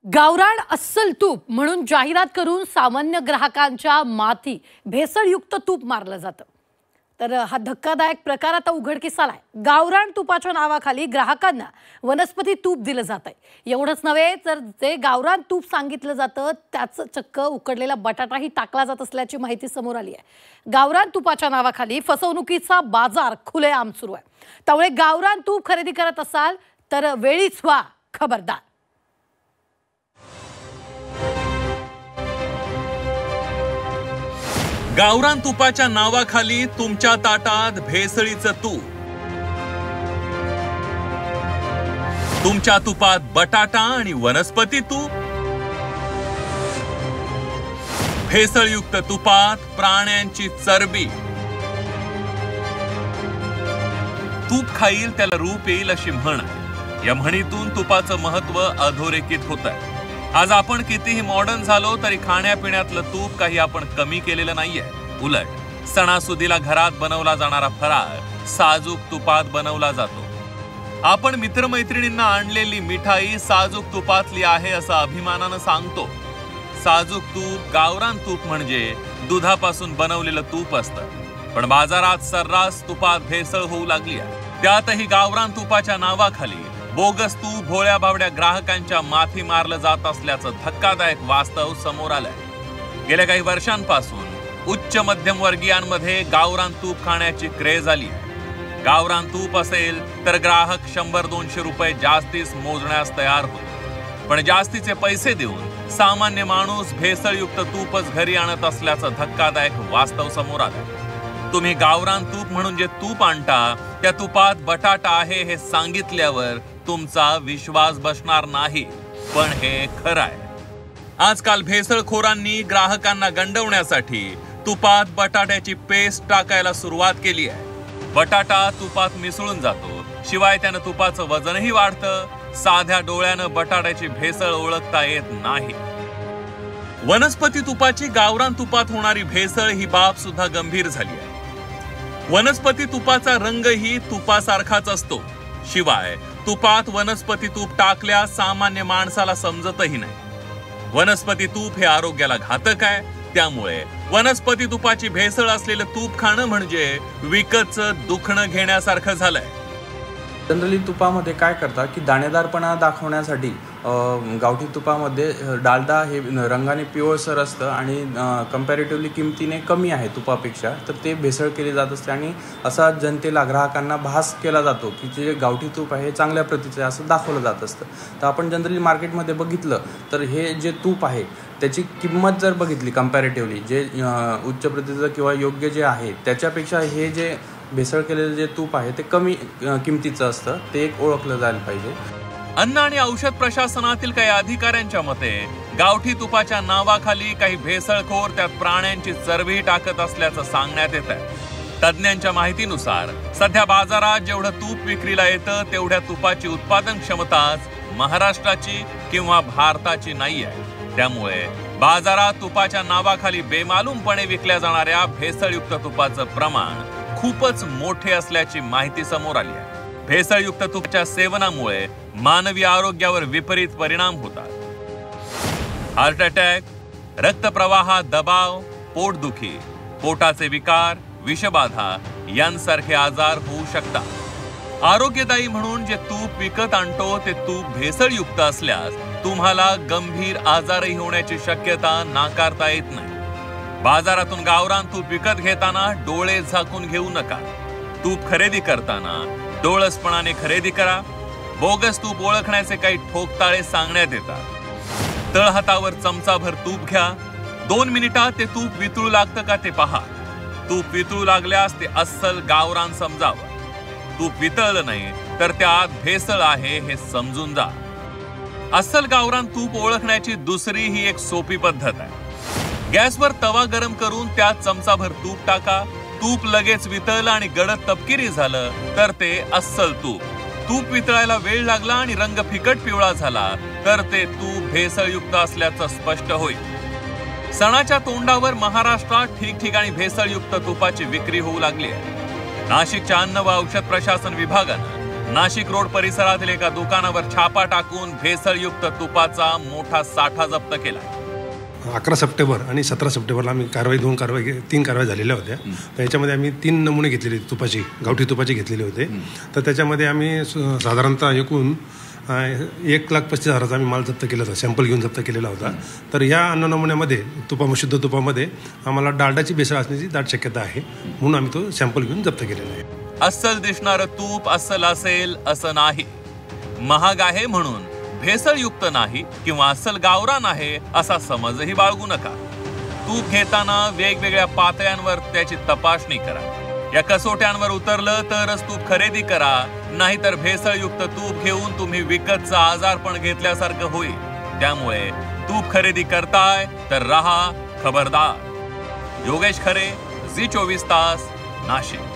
गावरान अस्सल तूप म्हणून जाहिरात करून सामान्य ग्राहकांच्या माथी भेसळयुक्त तूप मारलं जातं। तर हा धक्कादायक प्रकार आता उघडकीस आलाय। गावरान तुपाच्या नावाखाली ग्राहकांना वनस्पती तूप दिलं जातंय। एवढंच नव्हे तर जे गावरान तूप सांगितलं जातं त्याचं चक्क उकडलेला बटाटाही टाकला जात असल्याची माहिती समोर आली आहे। गावरान तुपाच्या नावाखाली फसवणुकीचा बाजार खुलेआम सुरू आहे। त्यामुळे गावरान तूप खरेदी करत असाल तर वेळीच व्हा खबरदार। गावरान तुपाच्या नावाखाली तुमच्या ताटात भेसळीचं तूप। तुमच्या तुपात बटाटा आणि वनस्पती तूप। भेसळयुक्त तुपात प्राण्यांची चरबी। तूप खाईल त्याला रूप येईल अशी म्हण आहे। या म्हणीतून तुपाचं महत्व अधोरेखित होत आहे। आज आपण कितीही मॉडर्न झालो तरी खाण्यापिण्यातलं तूप काही आपण कमी केलेलं नाहीये। उलट सणासुदीला घरात बनवला जाणारा फराळ साजूक तुपात बनवला जातो। आपण मित्रमैत्रिणींना आणलेली मिठाई साजूक तुपातली आहे असं अभिमानानं सांगतो। साजूक तूप गावरान तूप म्हणजे दुधापासून बनवलेलं तूप असतं, पण बाजारात सर्रास तुपात भेसळ होऊ लागली आहे। त्यातही गावरान तुपाच्या नावाखाली बोगस तूप भोळ्या भावड्या ग्राहकांच्या माथी मारलं जात असल्याचं धक्कादायक वास्तव समोर आलंय। गेल्या काही वर्षांपासून उच्च मध्यम वर्गीयांमध्ये गावरान तूप खाण्याची क्रेज आली आहे। गावरान तूप असेल तर ग्राहक 100-200 रुपये जास्तीच मोजण्यास तयार होतो, पण जास्तीचे पैसे देऊन सामान्य माणूस भेसळयुक्त तूपच घरी आणत असल्याचं धक्कादायक वास्तव समोर आलंय। तुम्ही गावरान तूप म्हणून जे तूप आणता त्या तुपात बटाटा आहे हे सांगितल्यावर तुमचा विश्वास बसणार नाही, पण हे खरं आहे। आजकाल भेसळखोरांनी ग्राहकांना गंडवण्यासाठी तुपात बटाट्याची पेस्ट टाकायला सुरुवात केली आहे। बटाटा तुपात मिसळून जातो, शिवाय त्यानं तुपाचं वजनही वाढतं। साध्या डोळ्यानं बटाट्याची भेसळ ओळखता येत नाही। वनस्पती तुपाची गावरान तुपात होणारी भेसळ ही बाब सुद्धा गंभीर झाली आहे। वनस्पती तुपाचा रंगही तुपासारखाच असतो, शिवाय तुपात वनस्पती तूप टाकल्यास सामान्य माणसाला समजतही नाही। वनस्पती तूप हे आरोग्याला घातक आहे, त्यामुळे वनस्पती तुपाची भेसळ असलेलं तूप खाणं म्हणजे विकतचं दुखणं घेण्यासारखं झालंय। जनरली तुपामध्ये काय करतात की दाणेदारपणा दाखवण्यासाठी गावठी तुपामध्ये डालडा हे रंगाने पिवळसर असतं आणि कंपॅरेटिव्हली किमतीने कमी आहे तुपापेक्षा, तर ते भेसळ केली जात असते आणि असा जनतेला ग्राहकांना भास केला जातो की जे गावठी तूप आहे हे चांगल्या प्रतीचं आहे असं दाखवलं जात असतं। तर आपण जनरली मार्केटमध्ये बघितलं तर हे जे तूप आहे त्याची किंमत जर बघितली कंपॅरेटिव्हली जे उच्च प्रतीचं किंवा योग्य जे आहे त्याच्यापेक्षा हे जे भेसळ केलेलं जे तूप आहे ते कमी किमतीचं असतं, ते एक ओळखलं जायला पाहिजे। अन्न आणि औषध प्रशासनातील काही अधिकाऱ्यांच्या मते गावठी तुपाच्या नावाखाली काही भेसळखोर त्यात प्राण्यांची चरबी टाकत असल्याचं सांगण्यात येत आहे। तज्ञांच्या माहितीनुसार सध्या बाजारात जेवढं तूप विक्रीला येतं तेवढ्या तुपाची उत्पादन क्षमताच महाराष्ट्राची किंवा भारताची नाही आहे। त्यामुळे बाजारात तुपाच्या नावाखाली बेमालूमपणे विकल्या जाणाऱ्या भेसळयुक्त तुपाचं प्रमाण खूपच मोठे असल्याची माहिती समोर आली आहे। भेसळयुक्त तुपाच्या सेवनामुळे मानवी आरोग्यावर विपरीत परिणाम होतात। हार्ट अटॅक, रक्तप्रवाहात दबाव, पोटदुखी, पोटाचे विकार, विषबाधा यांसारखे आजार होऊ शकतात। आरोग्यदायी म्हणून जे तूप विकत आणतो ते तूप भेसळयुक्त असल्यास तुम्हाला गंभीर आजारही होण्याची शक्यता नाकारता येत नाही। बाजारातून गावरान तूप विकत घेताना डोळे झाकून घेऊ नका। तूप खरेदी करताना डोळसपणाने खरेदी करा। बोगस तूप ओळखण्याचे काही ठोकताळे सांगण्यात येतात। तळहातावर चमचाभर तूप घ्या। 2 मिनिटात ते तूप वितळू लागतं का ते पहा। तूप वितळू लागल्यास ते अस्सल गावरान समजावं। तूप वितळलं नाही तर त्यात भेसळ आहे हे समजून जा। अस्सल गावरान तूप ओळखण्याची दुसरी ही एक सोपी पद्धत आहे। गॅसवर तवा गरम करून त्यात चमचाभर तूप टाका। तूप लगेच वितळलं आणि गडद तपकिरी झालं तर ते अस्सल तूप। तूप वितळायला वेळ लागला आणि रंग फिकट पिवळा झाला तर ते तूप भेसळयुक्त असल्याचं स्पष्ट होईल। सणाच्या तोंडावर महाराष्ट्रात ठिकठिकाणी भेसळयुक्त तुपाची विक्री होऊ लागली आहे। नाशिकच्या अन्न व औषध प्रशासन विभागानं नाशिक रोड परिसरातील एका दुकानावर छापा टाकून भेसळयुक्त तुपाचा मोठा साठा जप्त केला. 11 सप्टेंबर आणि 17 सप्टेंबरला आम्ही तीन कारवाई झालेल्या होत्या. तर याच्यामध्ये आम्ही 3 नमुने घेतलेले तुपाची, गावठी तुपाची घेतलेले होते. तर त्याच्यामध्ये आम्ही साधारणतः एकूण 1,35,000चा आम्ही माल जप्त केला होता, सॅम्पल घेऊन जप्त केलेला होता. तर या अन्न नमुन्यामध्ये शुद्ध तुपामध्ये आम्हाला डालडाची भेसळ असण्याची दाट शक्यता आहे, म्हणून आम्ही तो सॅम्पल घेऊन जप्त केलेला आहे. अस्सल दिसणारं तूप अस्सल असेल असं नाही. महाग आहे म्हणून भेसळयुक्त नाही किंवा अस्सल गावरान आहे असा समजही बाळगू नका. तूप घेताना वेगवेगळ्या पातळ्यांवर त्याची तपासणी करा. या कसोट्यांवर उतरलं तरच तूप खरेदी करा, नाहीतर भेसळयुक्त तूप घेऊन तुम्ही विकतचं आजारपण घेतल्यासारखं होईल. त्यामुळे तूप खरेदी करताय तर रहा खबरदार. योगेश खरे, झी 24 तास, नाशिक.